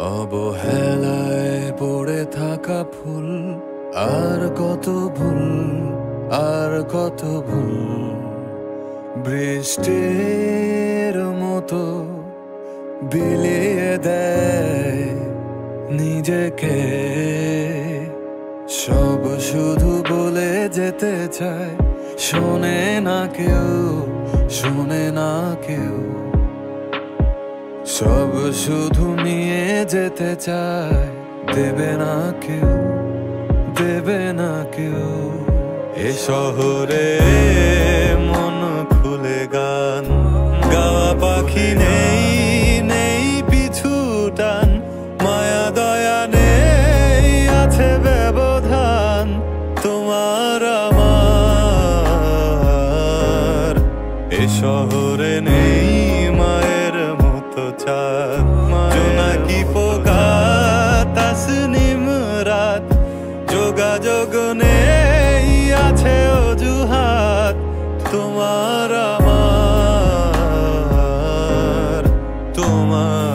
অবহেলায় পড়ে থাকা ফুল, আর কত ভুল, আর কত ভুল। বৃষ্টির মতো বিলিয়ে দেয় নিজেকে, সব শুধু বলে যেতে চায়, শোনে না কেউ, শোনে না কেউ। সব শুধু নিয়ে যেতে চায়, দেবে না কেউ, দেবে না কেউ। এ শহরে মন খুলে গান গাওয়া পাখি নেই, নেই পিছু টান। মায়া দয়া নেই, আছে ব্যবধান তোমার আমার। এ শহরে নেই মায়ের মতো চাঁদ, জোনাকি পোকা তাসনিম রাত। যোগাযোগ নেই, আছে অজুহাত তোমার আমার, তোমার।